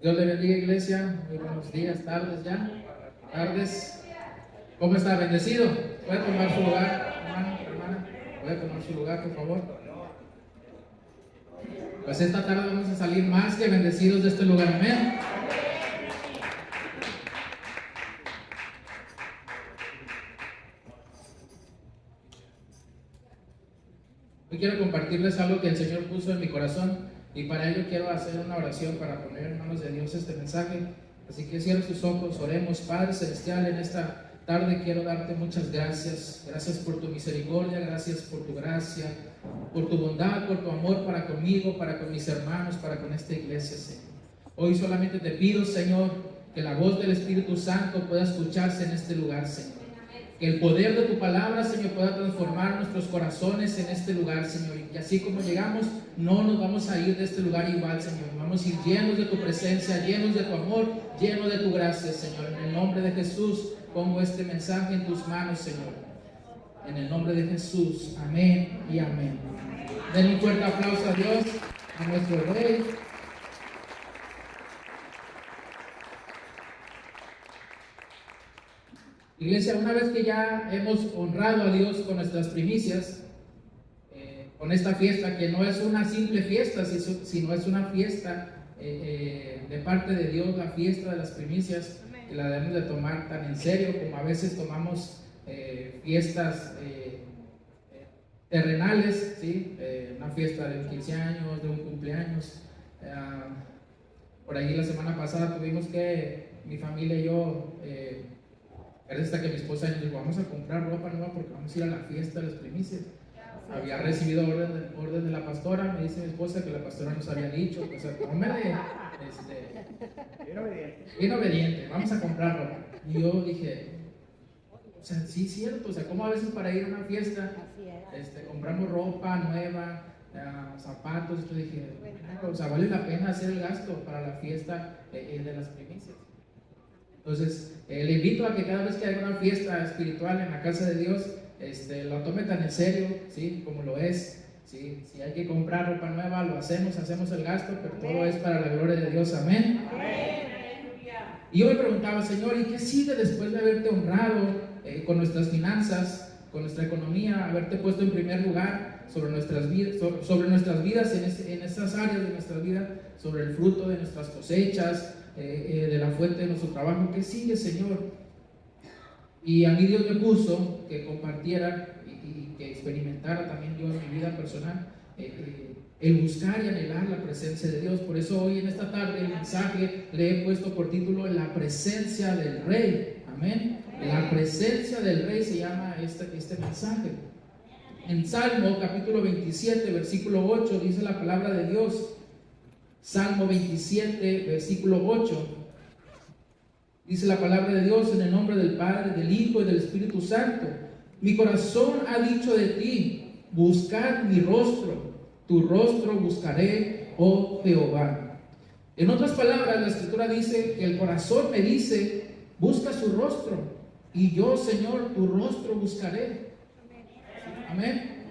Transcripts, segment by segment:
Dios le bendiga, iglesia. Muy buenos días, tardes ya. Tardes. ¿Cómo está? ¿Bendecido? ¿Puede tomar su lugar, hermano, hermana? ¿Puede tomar su lugar, por favor? Pues esta tarde vamos a salir más que bendecidos de este lugar. Amén. Hoy quiero compartirles algo que el Señor puso en mi corazón y para ello quiero hacer una oración para poner en manos de Dios este mensaje. Así que cierra sus ojos, oremos. Padre Celestial, en esta tarde quiero darte muchas gracias. Gracias por tu misericordia, gracias por tu gracia, por tu bondad, por tu amor para conmigo, para con mis hermanos, para con esta iglesia, Señor. Hoy solamente te pido, Señor, que la voz del Espíritu Santo pueda escucharse en este lugar, Señor. Que el poder de tu palabra, Señor, pueda transformar nuestros corazones en este lugar, Señor. Y que así como llegamos, no nos vamos a ir de este lugar igual, Señor. Vamos a ir llenos de tu presencia, llenos de tu amor, llenos de tu gracia, Señor. En el nombre de Jesús, pongo este mensaje en tus manos, Señor. En el nombre de Jesús. Amén y amén. Den un fuerte aplauso a Dios, a nuestro Rey. Iglesia, una vez que ya hemos honrado a Dios con nuestras primicias, con esta fiesta que no es una simple fiesta, sino es una fiesta de parte de Dios, la fiesta de las primicias, que la debemos de tomar tan en serio como a veces tomamos fiestas terrenales, ¿sí? Una fiesta de 15 años, de un cumpleaños. Por ahí la semana pasada tuvimos que, mi familia y yo, hasta que mi esposa nos dijo, vamos a comprar ropa nueva porque vamos a ir a la fiesta de las primicias. Había recibido orden de la pastora, me dice mi esposa que la pastora nos había dicho, o sea, tómele, bien obediente, vamos a comprar ropa. Y yo dije, o sea, sí es cierto, o sea, como a veces para ir a una fiesta, compramos ropa nueva, zapatos, y yo dije, o sea, vale la pena hacer el gasto para la fiesta de las primicias. Entonces, le invito a que cada vez que haya una fiesta espiritual en la casa de Dios, lo tome tan en serio, ¿sí? Como lo es. ¿Sí? Si hay que comprar ropa nueva, lo hacemos el gasto, pero todo es para la gloria de Dios. Amén. Y yo me preguntaba, Señor, ¿y qué sigue después de haberte honrado con nuestras finanzas, con nuestra economía, haberte puesto en primer lugar sobre nuestras vidas en esas áreas de nuestra vida, sobre el fruto de nuestras cosechas, de la fuente de nuestro trabajo? ¿Qué sigue, Señor? Y a mí Dios me puso que compartiera y que experimentara también yo en mi vida personal el buscar y anhelar la presencia de Dios. Por eso hoy en esta tarde el mensaje le he puesto por título La presencia del Rey. Amén. La presencia del Rey se llama este mensaje. En Salmo capítulo 27 versículo 8 dice la palabra de Dios. Salmo 27 versículo 8 dice la palabra de Dios: en el nombre del Padre, del Hijo y del Espíritu Santo, mi corazón ha dicho de ti, buscad mi rostro, tu rostro buscaré, oh Jehová. En otras palabras, la Escritura dice que el corazón me dice, busca su rostro, y yo, Señor, tu rostro buscaré. Amén.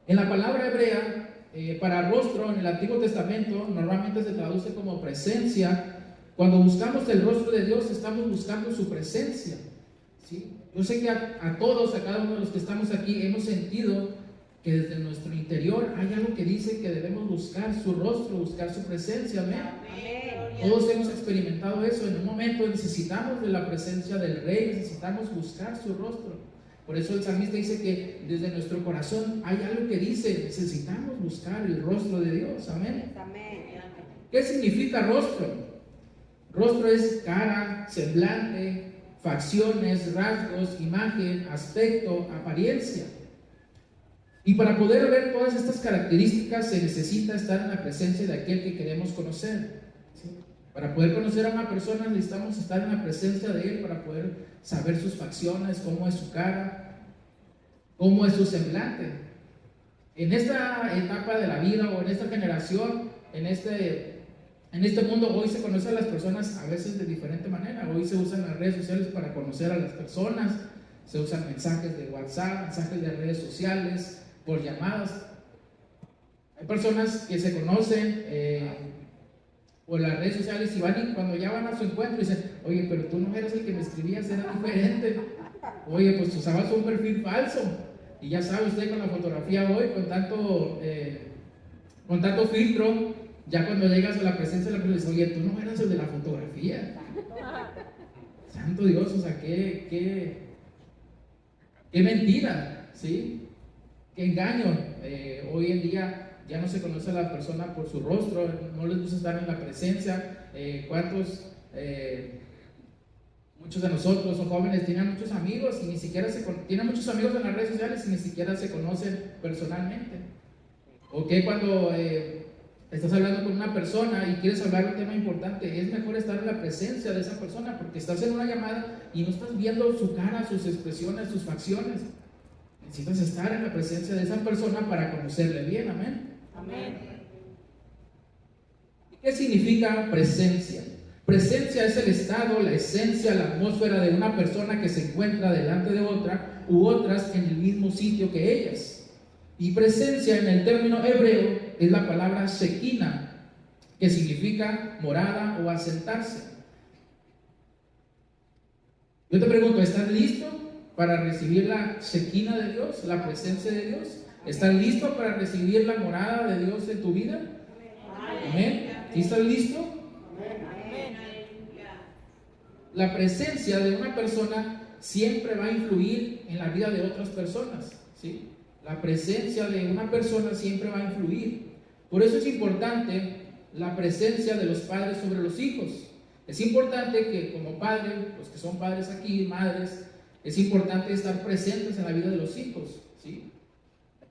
En la palabra hebrea, para rostro en el Antiguo Testamento normalmente se traduce como presencia. Cuando buscamos el rostro de Dios, estamos buscando su presencia, ¿sí? Yo sé que a todos, a cada uno de los que estamos aquí, hemos sentido que desde nuestro interior hay algo que dice que debemos buscar su rostro, buscar su presencia. Amén. Todos hemos experimentado eso. En un momento necesitamos de la presencia del Rey, necesitamos buscar su rostro. Por eso el salmista dice que desde nuestro corazón hay algo que dice, necesitamos buscar el rostro de Dios. Amén. ¿Qué significa rostro? Rostro es cara, semblante, facciones, rasgos, imagen, aspecto, apariencia. Y para poder ver todas estas características se necesita estar en la presencia de aquel que queremos conocer, ¿sí? Para poder conocer a una persona necesitamos estar en la presencia de él para poder saber sus facciones, cómo es su cara, cómo es su semblante. En esta etapa de la vida o en esta generación, en este mundo, hoy se conoce a las personas a veces de diferente manera. Hoy se usan las redes sociales para conocer a las personas, se usan mensajes de WhatsApp, mensajes de redes sociales, por llamadas. Hay personas que se conocen o las redes sociales, y van y cuando ya van a su encuentro dicen, oye, pero tú no eras el que me escribías, era diferente. Oye, pues usabas un perfil falso. Y ya sabe usted, con la fotografía hoy, con tanto filtro, ya cuando llegas a la presencia de la persona, dices, oye, tú no eras el de la fotografía. Santo Dios, o sea, qué mentira, ¿sí? Qué engaño. Hoy en día ya no se conoce a la persona por su rostro, no les gusta estar en la presencia. Muchos de nosotros son jóvenes, tienen muchos amigos y ni siquiera tienen muchos amigos en las redes sociales y ni siquiera se conocen personalmente. O que cuando estás hablando con una persona y quieres hablar de un tema importante, es mejor estar en la presencia de esa persona, porque estás en una llamada y no estás viendo su cara, sus expresiones, sus facciones. Necesitas estar en la presencia de esa persona para conocerle bien. Amén. Amén. ¿Qué significa presencia? Presencia es el estado, la esencia, la atmósfera de una persona que se encuentra delante de otra u otras en el mismo sitio que ellas. Y presencia en el término hebreo es la palabra Shekinah, que significa morada o asentarse. Yo te pregunto, ¿estás listo para recibir la Shekinah de Dios, la presencia de Dios? ¿Estás listo para recibir la morada de Dios en tu vida? Amén. ¿Sí estás listo? La presencia de una persona siempre va a influir en la vida de otras personas, ¿sí? La presencia de una persona siempre va a influir. Por eso es importante la presencia de los padres sobre los hijos. Es importante que como padres, los que son padres aquí, madres, es importante estar presentes en la vida de los hijos, ¿sí?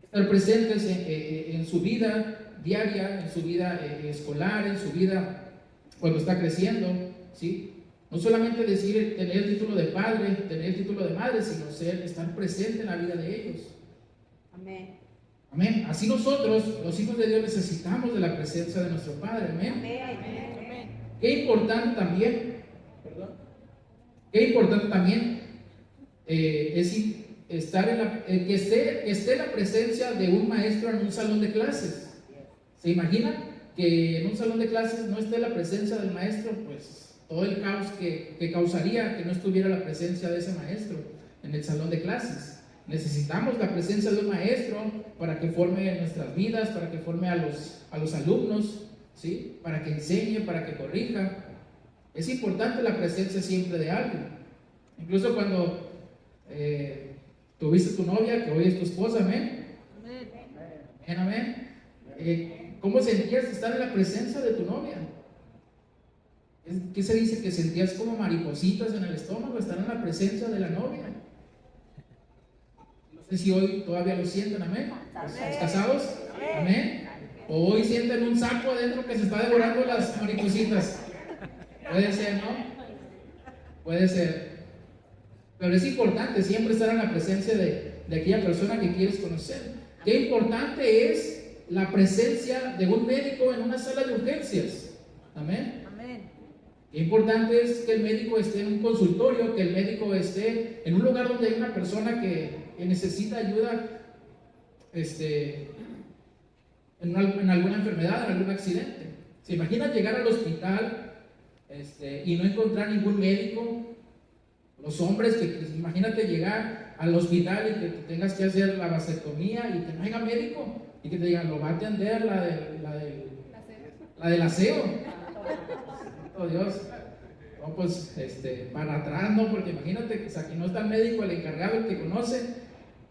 Estar presentes en su vida diaria, en su vida escolar, en su vida cuando está creciendo, ¿sí? No solamente decir tener el título de padre, tener el título de madre, sino estar presente en la vida de ellos. Amén. Amén. Así nosotros, los hijos de Dios, necesitamos de la presencia de nuestro Padre. Amén. Amén. Qué importante también, es estar que esté la presencia de un maestro en un salón de clases. ¿Se imagina que en un salón de clases no esté la presencia del maestro? Pues todo el caos que causaría que no estuviera la presencia de ese maestro en el salón de clases. Necesitamos la presencia de un maestro para que forme nuestras vidas, para que forme a los alumnos, ¿sí? Para que enseñe, para que corrija. Es importante la presencia siempre de alguien. Incluso cuando tuviste tu novia, que hoy es tu esposa, amén. Amén. ¿Cómo sentías estar en la presencia de tu novia? ¿Qué se dice? Que sentías como maripositas en el estómago estar en la presencia de la novia. No sé si hoy todavía lo sienten, amén. ¿Los casados? Amén. O hoy sienten un sapo adentro que se está devorando las maripositas. Puede ser, ¿no? Puede ser. Pero es importante siempre estar en la presencia de aquella persona que quieres conocer. Qué importante es la presencia de un médico en una sala de urgencias. Amén. Qué importante es que el médico esté en un consultorio, que el médico esté en un lugar donde hay una persona que necesita ayuda en alguna enfermedad, en algún accidente. ¿Se imagina llegar al hospital y no encontrar ningún médico? Los hombres, imagínate llegar al hospital y que tengas que hacer la vasectomía y que no haya médico y que te digan, lo va a atender la del aseo. Oh Dios, no, pues para atrás, no, porque imagínate que aquí no está el médico, el encargado, el que conoce,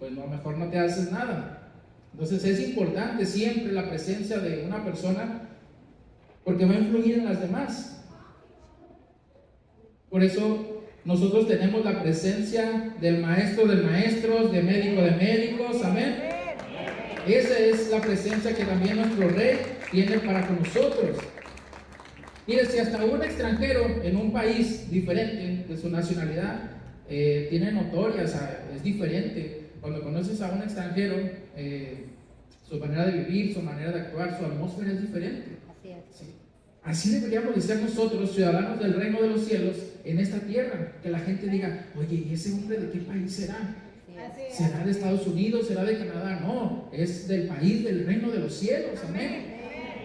pues no, mejor no te haces nada. Entonces es importante siempre la presencia de una persona porque va a influir en las demás. Por eso nosotros tenemos la presencia del maestro de maestros, de médicos, amén. Esa es la presencia que también nuestro Rey tiene para con nosotros. Mire, si hasta un extranjero en un país diferente de su nacionalidad tiene notoria, o sea, es diferente. Cuando conoces a un extranjero, su manera de vivir, su manera de actuar, su atmósfera es diferente. Sí. Así deberíamos de ser nosotros, ciudadanos del reino de los cielos, en esta tierra. Que la gente diga, oye, ¿y ese hombre de qué país será? ¿Será de Estados Unidos? ¿Será de Canadá? No, es del país del reino de los cielos. Amén.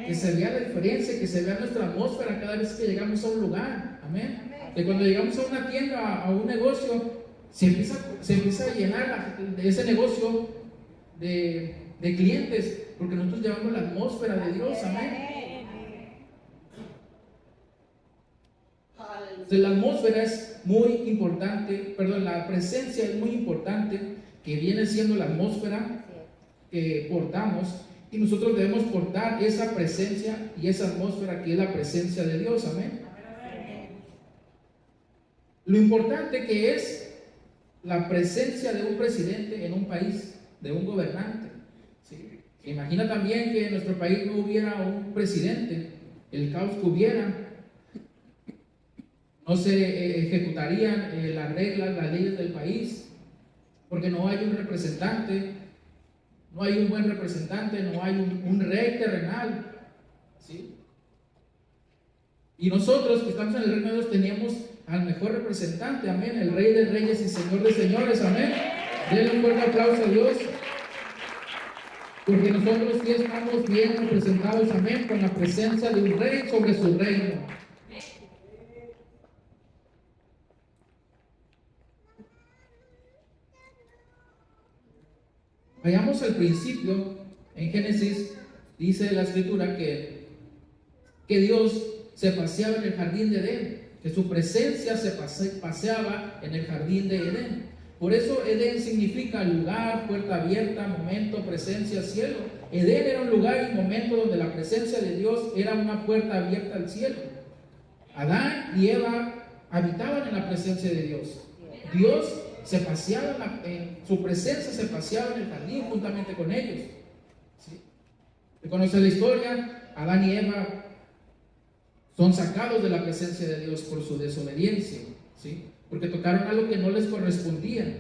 Que se vea la diferencia, que se vea nuestra atmósfera cada vez que llegamos a un lugar. Amén. Que cuando llegamos a una tienda, a un negocio, se empieza a llenar de ese negocio de clientes, porque nosotros llevamos la atmósfera de Dios. Amén. Entonces, la atmósfera es muy importante, perdón, la presencia es muy importante, que viene siendo la atmósfera que portamos, y nosotros debemos portar esa presencia y esa atmósfera que es la presencia de Dios. Amén. Lo importante que es la presencia de un presidente en un país, de un gobernante. ¿Sí? Imagina también que en nuestro país no hubiera un presidente, el caos que hubiera, no se ejecutarían las reglas, las leyes del país, porque no hay un representante, no hay un buen representante, no hay un rey terrenal. ¿Sí? Y nosotros que estamos en el reino de Dios tenemos al mejor representante, amén, el Rey de Reyes y Señor de Señores, amén. Denle un fuerte aplauso a Dios, porque nosotros sí estamos bien representados, amén, con la presencia de un Rey sobre su reino. Vayamos al principio. En Génesis dice la escritura que Dios se paseaba en el jardín de Edén, que su presencia se paseaba en el jardín de Edén. Por eso Edén significa lugar, puerta abierta, momento, presencia, cielo. Edén era un lugar y momento donde la presencia de Dios era una puerta abierta al cielo. Adán y Eva habitaban en la presencia de Dios. Dios se paseaba en su presencia, se paseaba en el jardín juntamente con ellos. ¿Sí? ¿Se conoce la historia? Adán y Eva son sacados de la presencia de Dios por su desobediencia, ¿sí? Porque tocaron algo que no les correspondía.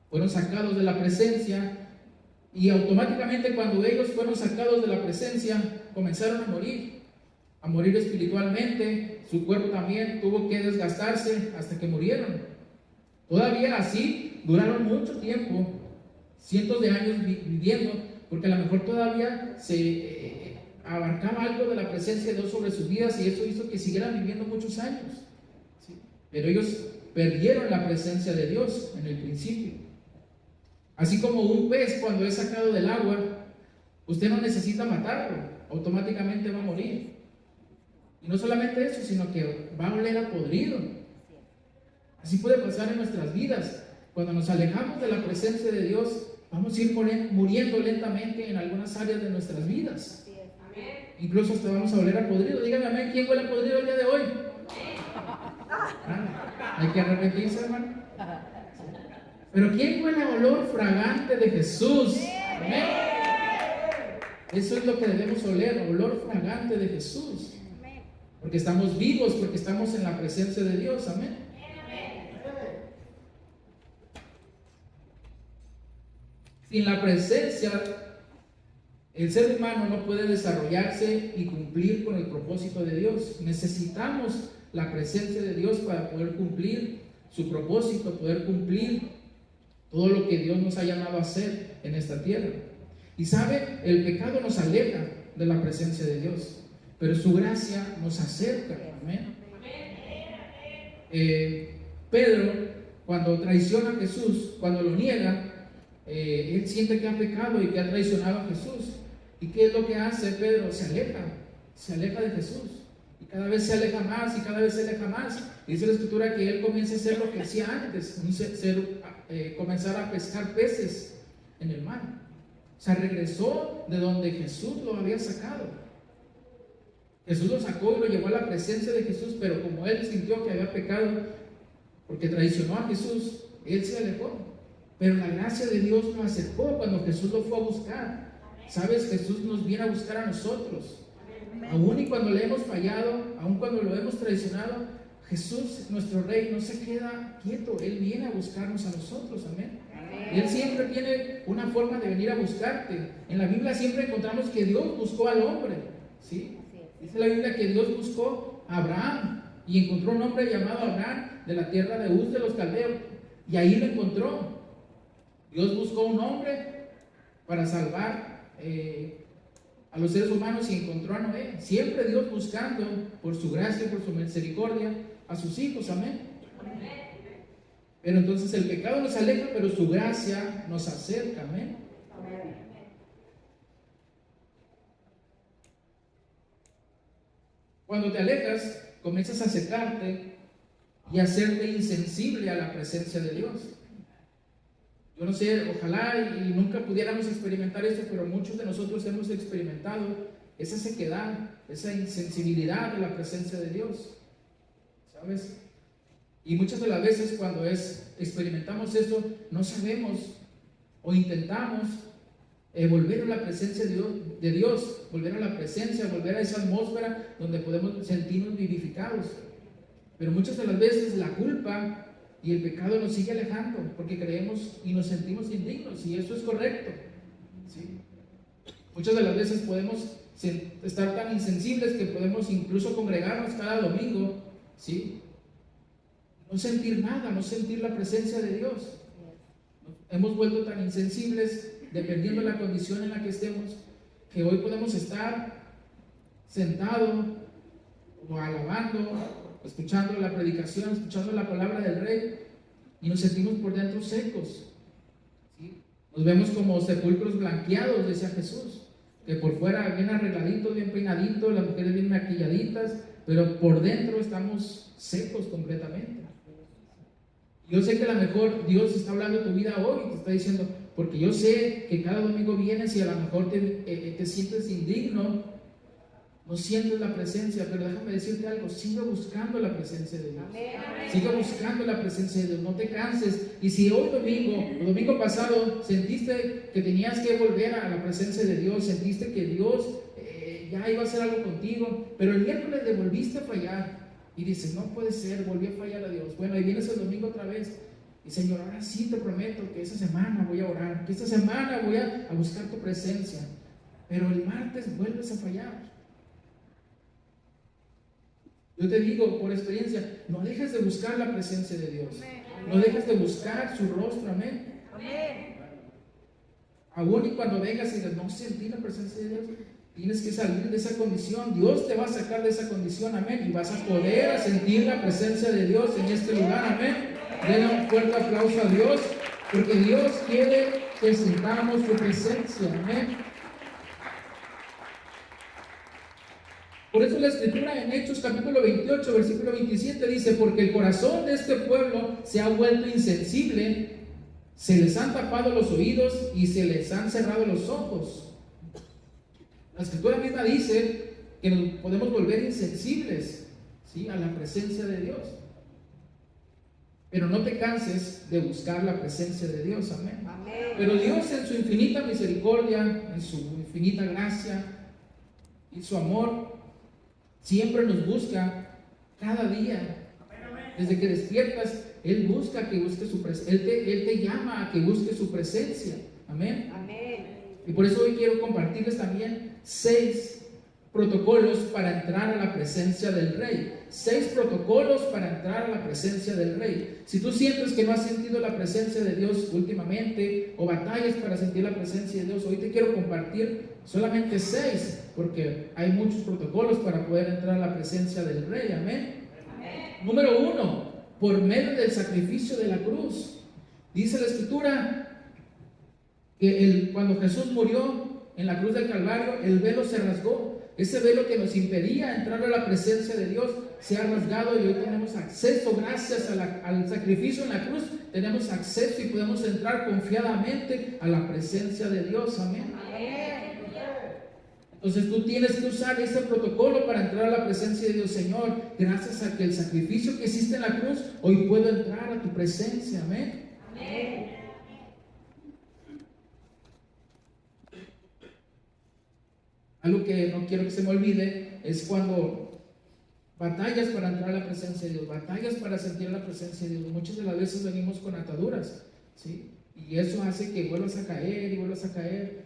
Fueron sacados de la presencia, y automáticamente cuando ellos fueron sacados de la presencia, comenzaron a morir espiritualmente. Su cuerpo también tuvo que desgastarse hasta que murieron. Todavía así duraron mucho tiempo, cientos de años viviendo, porque a lo mejor todavía se abarcaba algo de la presencia de Dios sobre sus vidas, y eso hizo que siguieran viviendo muchos años. ¿Sí? Pero ellos perdieron la presencia de Dios en el principio. Así como un pez cuando es sacado del agua, usted no necesita matarlo, automáticamente va a morir. Y no solamente eso, sino que va a oler a podrido. Así puede pasar en nuestras vidas. Cuando nos alejamos de la presencia de Dios, vamos a ir muriendo lentamente en algunas áreas de nuestras vidas. Incluso hasta vamos a oler a podrido. Díganme amén, ¿quién huele a podrido el día de hoy? Hay que arrepentirse, hermano. Pero ¿quién huele a olor fragante de Jesús? Amén. Eso es lo que debemos oler, olor fragante de Jesús. Porque estamos vivos, porque estamos en la presencia de Dios. Amén. Sin la presencia, el ser humano no puede desarrollarse y cumplir con el propósito de Dios. Necesitamos la presencia de Dios para poder cumplir su propósito, poder cumplir todo lo que Dios nos ha llamado a hacer en esta tierra. Y sabe, el pecado nos aleja de la presencia de Dios, pero su gracia nos acerca. Amén. Pedro, cuando traiciona a Jesús, cuando lo niega, él siente que ha pecado y que ha traicionado a Jesús. ¿Y qué es lo que hace Pedro? Se aleja de Jesús. Y cada vez se aleja más y cada vez se aleja más. Dice la escritura que él comienza a hacer lo que hacía antes, comenzar a pescar peces en el mar. O sea, regresó de donde Jesús lo había sacado. Jesús lo sacó y lo llevó a la presencia de Jesús, pero como él sintió que había pecado, porque traicionó a Jesús, él se alejó. Pero la gracia de Dios lo acercó cuando Jesús lo fue a buscar. ¿Sabes? Jesús nos viene a buscar a nosotros. Aún y cuando le hemos fallado, aún cuando lo hemos traicionado, Jesús, nuestro Rey, no se queda quieto. Él viene a buscarnos a nosotros. Amén. Y Él siempre tiene una forma de venir a buscarte. En la Biblia siempre encontramos que Dios buscó al hombre. ¿Sí? Dice la Biblia que Dios buscó a Abraham y encontró un hombre llamado Abraham de la tierra de Uz de los Caldeos. Y ahí lo encontró. Dios buscó un hombre para salvar a los seres humanos y encontró a Noé. Siempre Dios buscando por su gracia y por su misericordia a sus hijos, amén. Pero entonces el pecado nos aleja, pero su gracia nos acerca, amén. Cuando te alejas, comienzas a secarte y a hacerte insensible a la presencia de Dios. Yo no sé, ojalá y nunca pudiéramos experimentar esto, pero muchos de nosotros hemos experimentado esa sequedad, esa insensibilidad de la presencia de Dios, ¿sabes? Y muchas de las veces cuando experimentamos eso, no sabemos o intentamos volver a la presencia de Dios, volver a la presencia, volver a esa atmósfera donde podemos sentirnos vivificados. Pero muchas de las veces la culpa y el pecado nos sigue alejando porque creemos y nos sentimos indignos, y eso es correcto, ¿sí? Muchas de las veces podemos estar tan insensibles que podemos incluso congregarnos cada domingo, ¿sí? No sentir nada, no sentir la presencia de Dios. Hemos vuelto tan insensibles, dependiendo de la condición en la que estemos, que hoy podemos estar sentados o alabando, escuchando la predicación, escuchando la palabra del Rey, y nos sentimos por dentro secos, ¿sí? Nos vemos como sepulcros blanqueados, decía Jesús, que por fuera bien arregladitos, bien peinaditos, las mujeres bien maquilladitas, pero por dentro estamos secos completamente. Yo sé que a lo mejor Dios está hablando de tu vida hoy, te está diciendo, porque yo sé que cada domingo vienes y a lo mejor te sientes indigno, no sientes la presencia, pero déjame decirte algo, sigue buscando la presencia de Dios. Sigue buscando la presencia de Dios, no te canses. Y si hoy domingo, el domingo pasado, sentiste que tenías que volver a la presencia de Dios, sentiste que Dios ya iba a hacer algo contigo, pero el miércoles le volviste a fallar y dices, no puede ser, volví a fallar a Dios. Bueno, y vienes el domingo otra vez y Señor, ahora sí te prometo que esta semana voy a orar, que esta semana voy a buscar tu presencia, pero el martes vuelves a fallar. Yo te digo por experiencia, no dejes de buscar la presencia de Dios. No dejes de buscar su rostro, amén. Aún y cuando vengas y digas, no sentí la presencia de Dios, tienes que salir de esa condición. Dios te va a sacar de esa condición, amén. Y vas a poder sentir la presencia de Dios en este lugar, amén. Denle un fuerte aplauso a Dios, porque Dios quiere que sintamos su presencia, amén. Por eso la escritura en Hechos capítulo 28, versículo 27 dice, porque el corazón de este pueblo se ha vuelto insensible, se les han tapado los oídos y se les han cerrado los ojos. La escritura misma dice que nos podemos volver insensibles, ¿sí?, a la presencia de Dios. Pero no te canses de buscar la presencia de Dios, amén. Pero Dios en su infinita misericordia, en su infinita gracia y su amor, siempre nos busca cada día. Desde que despiertas, Él busca que busque su presencia. Él te llama a que busque su presencia. Amén. Y por eso hoy quiero compartirles también 6 protocolos para entrar a la presencia del Rey. 6 protocolos para entrar a la presencia del Rey. Si tú sientes que no has sentido la presencia de Dios últimamente, o batallas para sentir la presencia de Dios, hoy te quiero compartir solamente 6, porque hay muchos protocolos para poder entrar a la presencia del Rey. Amén. Número 1, por medio del sacrificio de la cruz. Dice la escritura que cuando Jesús murió en la cruz del Calvario, el velo se rasgó. Ese velo que nos impedía entrar a la presencia de Dios se ha rasgado y hoy tenemos acceso. Gracias al sacrificio en la cruz tenemos acceso y podemos entrar confiadamente a la presencia de Dios. Amén. Entonces tú tienes que usar este protocolo para entrar a la presencia de Dios. Señor, gracias a que el sacrificio que hiciste en la cruz, hoy puedo entrar a tu presencia. Amén. Algo que no quiero que se me olvide es cuando batallas para entrar a la presencia de Dios, batallas para sentir la presencia de Dios. Muchas de las veces venimos con ataduras, ¿sí? Y eso hace que vuelvas a caer y vuelvas a caer.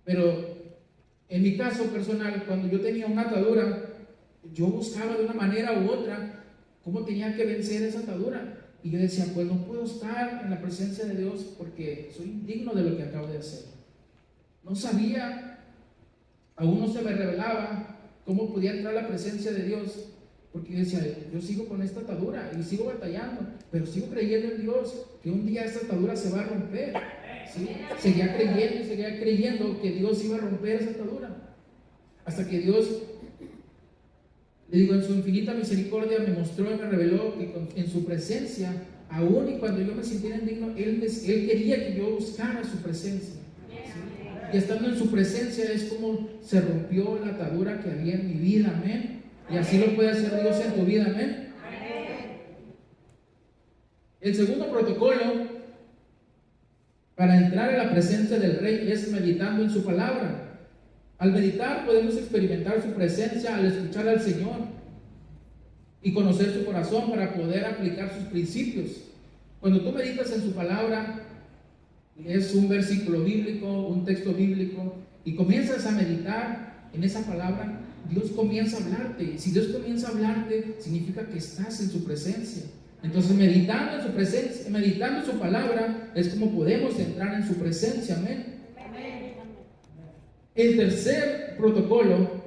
Pero en mi caso personal, cuando yo tenía una atadura, yo buscaba de una manera u otra cómo tenía que vencer esa atadura. Y yo decía, pues no puedo estar en la presencia de Dios porque soy indigno de lo que acabo de hacer. No sabía aún no se me revelaba cómo podía entrar a la presencia de Dios, porque yo decía, yo sigo con esta atadura y sigo batallando, pero sigo creyendo en Dios, que un día esta atadura se va a romper. ¿Sí? Seguía creyendo que Dios iba a romper esa atadura, hasta que Dios, le digo, en su infinita misericordia me mostró y me reveló que en su presencia, aún y cuando yo me sintiera indigno, Él quería que yo buscara su presencia. ¿Sí? Y estando en su presencia es como se rompió la atadura que había en mi vida, amén. Y así lo puede hacer Dios en tu vida, amén. El segundo protocolo para entrar a la presencia del Rey es meditando en su palabra. Al meditar podemos experimentar su presencia al escuchar al Señor y conocer su corazón para poder aplicar sus principios. Cuando tú meditas en su palabra, es un versículo bíblico, un texto bíblico, y comienzas a meditar en esa palabra, Dios comienza a hablarte. Y si Dios comienza a hablarte, significa que estás en su presencia. Entonces, meditando en su presencia, meditando en su palabra, es como podemos entrar en su presencia, amén. El tercer protocolo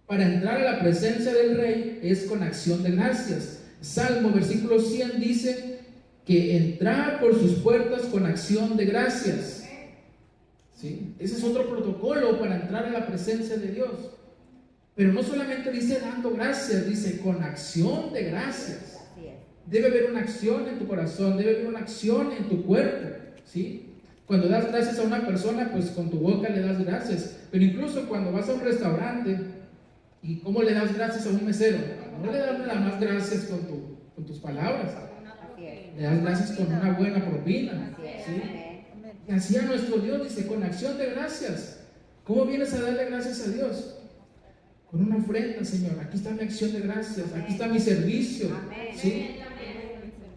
para entrar a la presencia del Rey es con acción de gracias. Salmo versículo 100 dice que entrar por sus puertas con acción de gracias. ¿Sí? Ese es otro protocolo para entrar a la presencia de Dios. Pero no solamente dice dando gracias, dice con acción de gracias. Debe haber una acción en tu corazón, debe haber una acción en tu cuerpo, ¿sí? Cuando das gracias a una persona, pues con tu boca le das gracias. Pero incluso cuando vas a un restaurante, ¿y cómo le das gracias a un mesero? No le das nada más gracias con tus palabras. Le das gracias con una buena propina, ¿sí? Y así a nuestro Dios dice, con acción de gracias. ¿Cómo vienes a darle gracias a Dios? Con una ofrenda, Señor. Aquí está mi acción de gracias, aquí está mi servicio, ¿sí?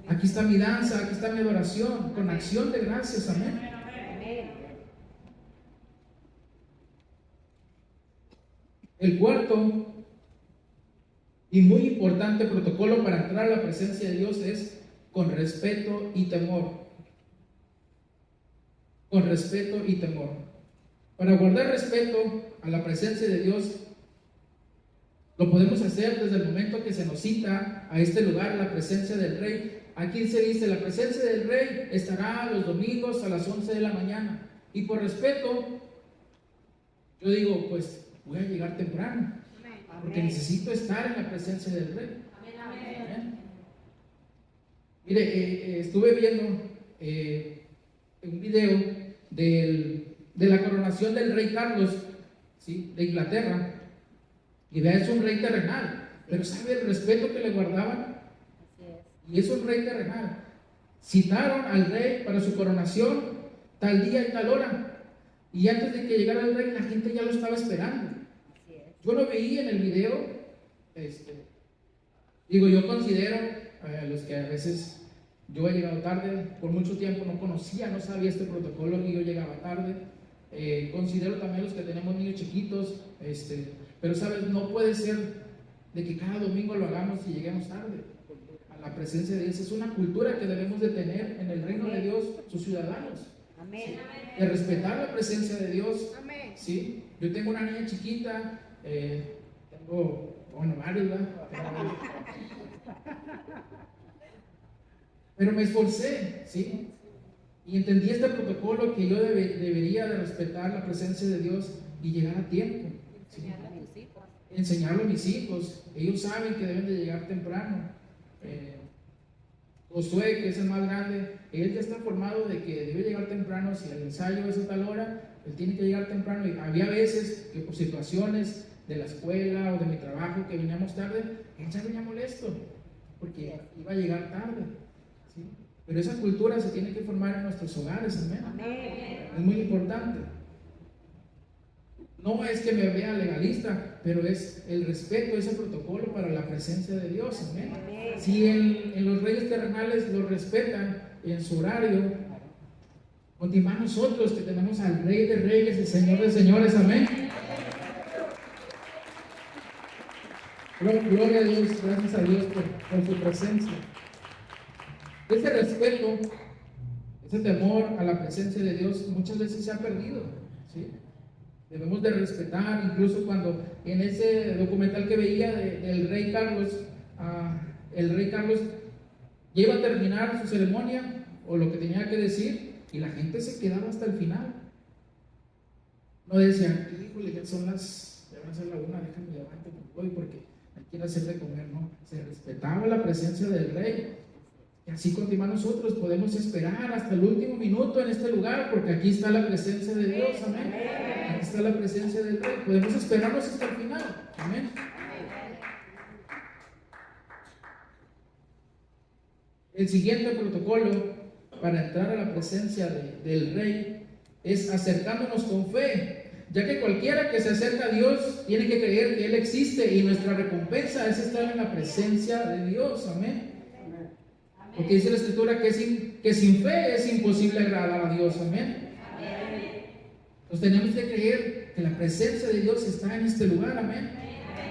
Aquí está mi danza, aquí está mi adoración, con acción de gracias, amén. El cuarto y muy importante protocolo para entrar a la presencia de Dios es con respeto y temor. Con respeto y temor. Para guardar respeto a la presencia de Dios, lo podemos hacer desde el momento que se nos cita a este lugar, la presencia del Rey. Aquí se dice, la presencia del Rey estará los domingos a las 11 de la mañana. Y por respeto, yo digo, pues voy a llegar temprano, porque necesito estar en la presencia del Rey. Amén. Mire, estuve viendo un video de la coronación del Rey Carlos, ¿sí?, de Inglaterra. Y vea, es un rey terrenal, pero ¿sabe el respeto que le guardaban? Y es un rey terrenal. Citaron al rey para su coronación tal día y tal hora, y antes de que llegara el rey, la gente ya lo estaba esperando. Yo lo veí en el video. Yo considero a los que a veces yo he llegado tarde, por mucho tiempo no conocía, no sabía este protocolo y yo llegaba tarde. Considero también los que tenemos niños chiquitos, pero sabes, no puede ser de que cada domingo lo hagamos y lleguemos tarde a la presencia de Dios. Es una cultura que debemos de tener en el reino de Dios, sus ciudadanos. Amén. ¿Sí? De respetar la presencia de Dios. Amén. ¿Sí? Yo tengo una niña chiquita, varios, ¿verdad? Pero me esforcé, ¿sí? Y entendí este protocolo que yo debería de respetar la presencia de Dios y llegar a tiempo. ¿Sí? Enseñarlo a mis hijos. Ellos saben que deben de llegar temprano. Josué, que es el más grande, él ya está formado de que debe llegar temprano. Si el ensayo es a tal hora, él tiene que llegar temprano. Y había veces que por situaciones de la escuela o de mi trabajo que veníamos tarde, él ya venía molesto porque iba a llegar tarde, ¿sí? Pero esa cultura se tiene que formar en nuestros hogares, amén. Es muy importante. No es que me vea legalista, pero es el respeto, ese protocolo para la presencia de Dios, amén. Si en los reyes terrenales lo respetan en su horario, continuamos nosotros que tenemos al Rey de Reyes y Señor de Señores, amén. Gloria a Dios, gracias a Dios por su presencia. Ese respeto, ese temor a la presencia de Dios muchas veces se ha perdido, ¿sí? Debemos de respetar, incluso cuando en ese documental que veía del rey Carlos, el rey Carlos ya iba a terminar su ceremonia o lo que tenía que decir y la gente se quedaba hasta el final. No decían, híjole, ya van a ser la una, déjame levantar hoy porque hay que ir a hacer de comer. No, se respetaba la presencia del rey. Y así continúa, nosotros podemos esperar hasta el último minuto en este lugar porque aquí está la presencia de Dios, amén. Aquí está la presencia del rey, podemos esperarnos hasta el final, amén. El siguiente protocolo para entrar a la presencia del rey es acercándonos con fe, ya que cualquiera que se acerca a Dios tiene que creer que Él existe y nuestra recompensa es estar en la presencia de Dios, amén. Porque dice la Escritura que sin fe es imposible agradar a Dios, amén. Entonces tenemos que creer que la presencia de Dios está en este lugar, amén.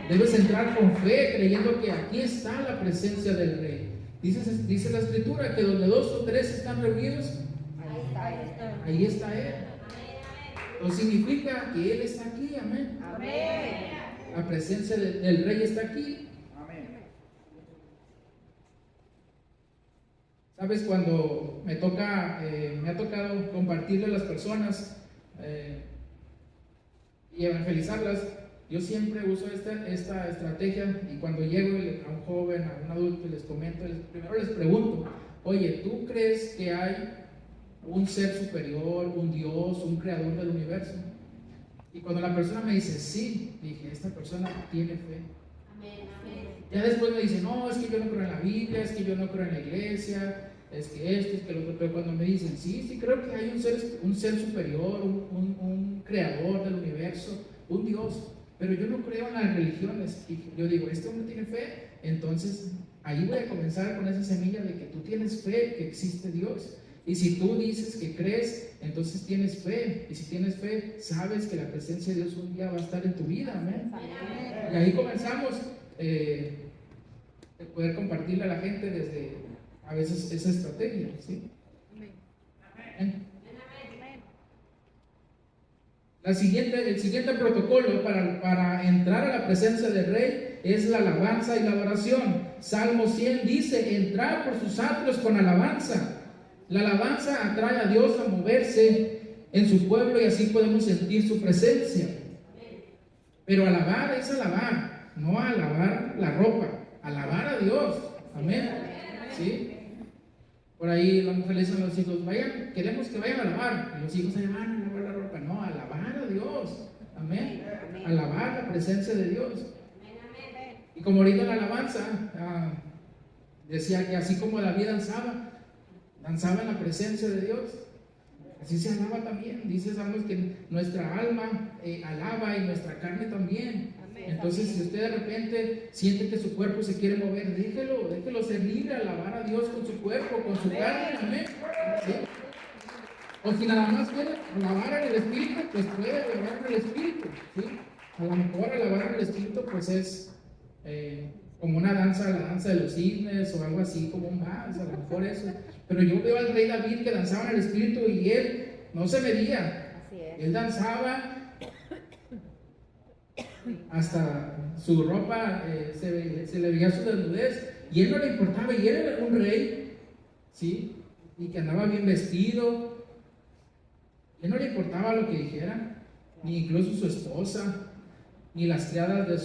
Debes entrar con fe creyendo que aquí está la presencia del Rey. Dice la Escritura que donde 2 o 3 están reunidos, ahí está Él. Entonces significa que Él está aquí, amén. La presencia del Rey está aquí. Sabes, cuando me ha tocado compartirle a las personas y evangelizarlas, yo siempre uso esta estrategia, y cuando llego a un joven, a un adulto y les comento, primero les pregunto, oye, ¿tú crees que hay un ser superior, un Dios, un creador del universo? Y cuando la persona me dice sí, dije, esta persona tiene fe. Ya después me dice, no, es que yo no creo en la Biblia, es que yo no creo en la iglesia, es que esto, es que lo otro. Pero cuando me dicen, sí, creo que hay un ser superior, un creador del universo, un Dios, pero yo no creo en las religiones. Y yo digo, este hombre tiene fe, entonces ahí voy a comenzar con esa semilla de que tú tienes fe que existe Dios. Y si tú dices que crees, entonces tienes fe. Y si tienes fe, sabes que la presencia de Dios un día va a estar en tu vida, amén. Y ahí comenzamos de poder compartirle a la gente desde a veces esa estrategia, ¿sí? Amén. El siguiente protocolo para entrar a la presencia del Rey es la alabanza y la adoración. Salmo 100 dice, entrar por sus atrios con alabanza. La alabanza atrae a Dios a moverse en su pueblo y así podemos sentir su presencia. Pero alabar es alabar, no alabar la ropa, alabar a Dios. Amén. ¿Sí? Por ahí las mujeres dicen a los hijos, queremos que vayan a alabar. Y los hijos se van a alabar la ropa. No, alabar a Dios. Amén. Alabar la presencia de Dios. Y como ahorita en la alabanza decía que así como David danzaba en la presencia de Dios, así se alaba también. Dice Salmos que nuestra alma alaba y nuestra carne también. Entonces, si usted de repente siente que su cuerpo se quiere mover, déjelo ser libre, alabar a Dios con su cuerpo, con su carne, amén. ¿Sí? O si nada más quiere alabar en el Espíritu, pues puede alabar en el Espíritu, ¿sí? A lo mejor alabar en el Espíritu pues es como una danza, la danza de los cisnes o algo así, como un vals, a lo mejor eso. Pero yo veo al rey David que danzaba en el Espíritu y él no se medía, él danzaba hasta su ropa se le veía su desnudez y él no le importaba, y él era un rey, ¿sí? Y que andaba bien vestido, él no le importaba lo que dijeran, ni incluso su esposa, ni las criadas de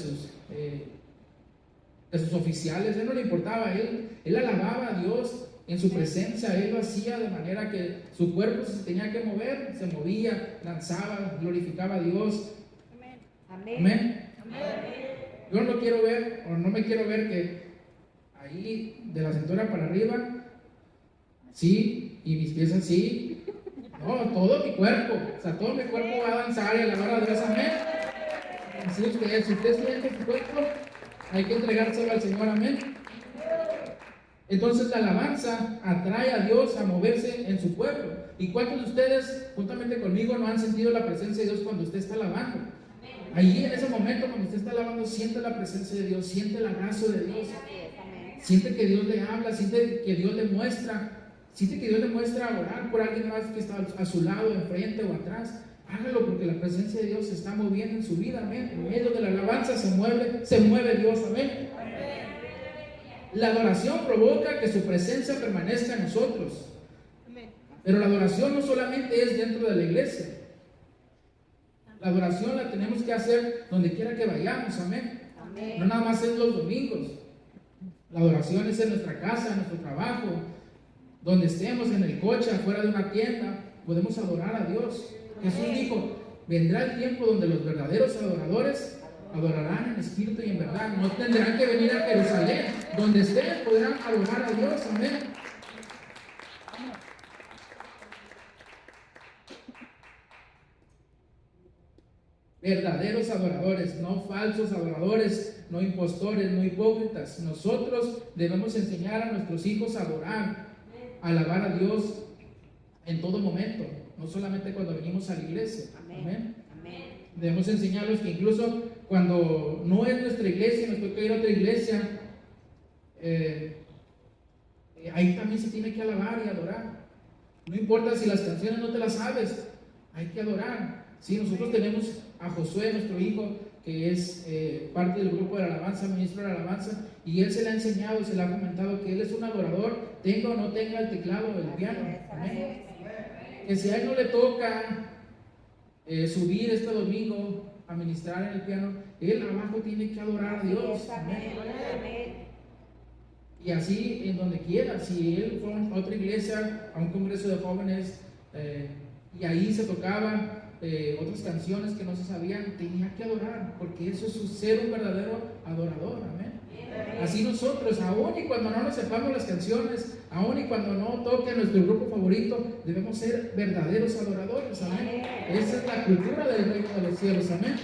sus oficiales, él no le importaba, él alababa a Dios en su presencia, él lo hacía de manera que su cuerpo, si se tenía que mover, se movía, danzaba, glorificaba a Dios. Amén. Amén. Yo no quiero ver, o no me quiero ver que ahí de la cintura para arriba, sí, y mis pies así, no, todo mi cuerpo, o sea, todo mi cuerpo va a danzar y alabar a Dios, amén. Así si usted siente su cuerpo, hay que entregárselo al Señor, amén. Entonces la alabanza atrae a Dios a moverse en su pueblo. ¿Y cuántos de ustedes, juntamente conmigo, no han sentido la presencia de Dios cuando usted está alabando? Ahí en ese momento cuando usted está alabando, siente la presencia de Dios, siente el abrazo de Dios, siente que Dios le habla, siente que Dios le muestra, orar por alguien más que está a su lado, enfrente o atrás. hágalo porque la presencia de Dios se está moviendo en su vida, amén. En medio de la alabanza se mueve Dios, amén. La adoración provoca que su presencia permanezca en nosotros. Pero la adoración no solamente es dentro de la iglesia. La adoración la tenemos que hacer donde quiera que vayamos, amén. No nada más es los domingos. La adoración es en nuestra casa, en nuestro trabajo, donde estemos, en el coche, afuera de una tienda, podemos adorar a Dios. Jesús dijo, vendrá el tiempo donde los verdaderos adoradores adorarán en espíritu y en verdad. No tendrán que venir a Jerusalén. Donde estén podrán adorar a Dios, amén. Verdaderos adoradores, no falsos adoradores, no impostores, no hipócritas. Nosotros debemos enseñar a nuestros hijos a adorar, a alabar a Dios en todo momento, no solamente cuando venimos a la iglesia. Amén. Debemos enseñarlos que incluso cuando no es nuestra iglesia, nos toca ir a otra iglesia, ahí también se tiene que alabar y adorar. No importa si las canciones no te las sabes, hay que adorar. Sí, nosotros tenemos a Josué, nuestro hijo, que es parte del grupo de la alabanza, ministro de la alabanza, y él se le ha enseñado y se le ha comentado que él es un adorador, tenga o no tenga el teclado o el piano. Amén. Que si a él no le toca subir este domingo a ministrar en el piano, él abajo tiene que adorar a Dios. Amén. Y así en donde quiera, si él fue a otra iglesia, a un congreso de jóvenes, y ahí se tocaban otras canciones que no se sabían, tenía que adorar, porque eso es ser un verdadero adorador. Amén. Así nosotros, aún y cuando no nos sepamos las canciones, aún y cuando no toque nuestro grupo favorito, debemos ser verdaderos adoradores. Amén. Esa es la cultura del reino de los cielos. Amén.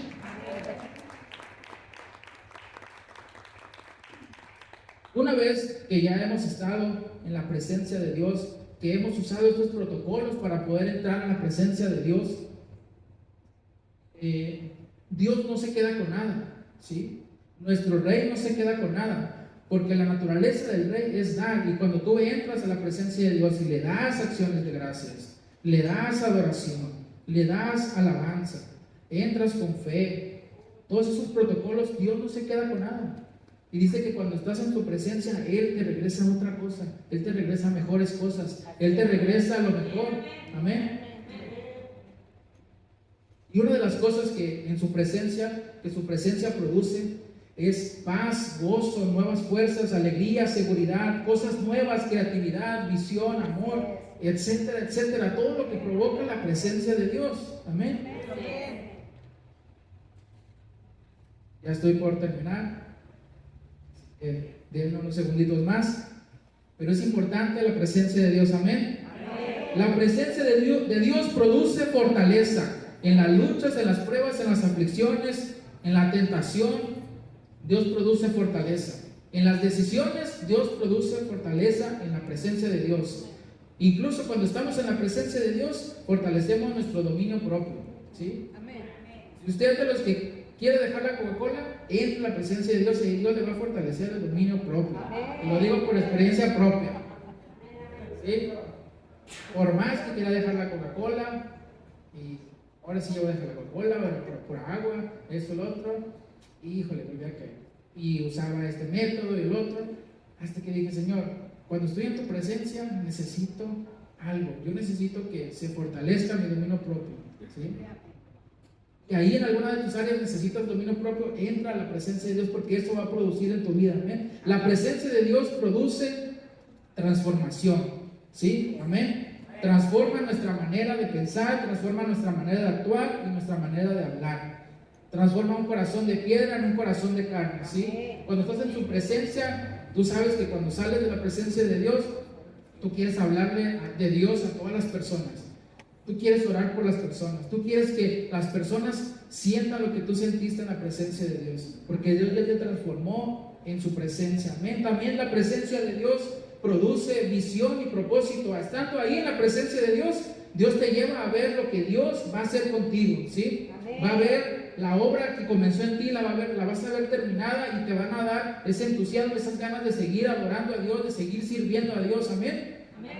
Una vez que ya hemos estado en la presencia de Dios, que hemos usado estos protocolos para poder entrar en la presencia de Dios, Dios no se queda con nada, ¿sí? Nuestro rey no se queda con nada, porque la naturaleza del rey es dar. Y cuando tú entras a la presencia de Dios y le das acciones de gracias, le das adoración, le das alabanza, entras con fe, todos esos protocolos, Dios no se queda con nada. Y dice que cuando estás en su presencia, Él te regresa otra cosa, Él te regresa mejores cosas, Él te regresa lo mejor. Amén. Y una de las cosas que su presencia produce es paz, gozo, nuevas fuerzas, alegría, seguridad, cosas nuevas, creatividad, visión, amor, etcétera, etcétera. Todo lo que provoca la presencia de Dios. Amén. Ya estoy por terminar. Denme unos segunditos más. Pero es importante la presencia de Dios. Amén. La presencia de Dios produce fortaleza. En las luchas, en las pruebas, en las aflicciones, en la tentación, Dios produce fortaleza. En las decisiones, Dios produce fortaleza en la presencia de Dios. Incluso cuando estamos en la presencia de Dios, fortalecemos nuestro dominio propio. ¿Sí? Amén. Si usted es de los que quiere dejar la Coca-Cola, entre en la presencia de Dios y Dios le va a fortalecer el dominio propio. Y lo digo por experiencia propia. ¿Sí? Por más que quiera dejar la Coca-Cola, y ahora sí yo voy a dejar la Coca-Cola, por agua, esto, lo otro, y híjole, volví a caer. Y usaba este método y el otro, hasta que dije, Señor, cuando estoy en tu presencia necesito algo. Yo necesito que se fortalezca mi dominio propio. ¿Sí? Y ahí en alguna de tus áreas necesitas dominio propio, entra a la presencia de Dios, porque esto va a producir en tu vida. Amén. La presencia de Dios produce transformación. ¿Sí? Amén. Transforma nuestra manera de pensar, transforma nuestra manera de actuar y nuestra manera de hablar. Transforma un corazón de piedra en un corazón de carne. ¿Sí? Cuando estás en su presencia, tú sabes que cuando sales de la presencia de Dios, tú quieres hablarle de Dios a todas las personas. Tú quieres orar por las personas. Tú quieres que las personas sientan lo que tú sentiste en la presencia de Dios, porque Dios ya te transformó en su presencia. Amén. También la presencia de Dios produce visión y propósito. Estando ahí en la presencia de Dios, Dios te lleva a ver lo que Dios va a hacer contigo. ¿Sí? Amén. Va a ver la obra que comenzó en ti, la vas a ver terminada, y te van a dar ese entusiasmo, esas ganas de seguir adorando a Dios, de seguir sirviendo a Dios. Amén. Amén.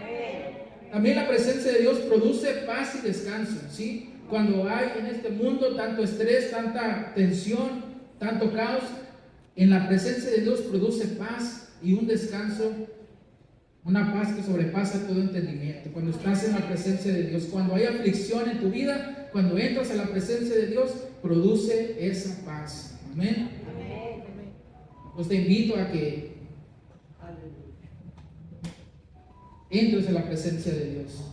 También la presencia de Dios produce paz y descanso. ¿Sí? cuando hay en este mundo tanto estrés, tanta tensión, tanto caos, en la presencia de Dios produce paz y un descanso, una paz que sobrepasa todo entendimiento. Cuando estás en la presencia de Dios, cuando hay aflicción en tu vida, cuando entras a la presencia de Dios, produce esa paz. Amén. Pues te invito a que entres a la presencia de Dios.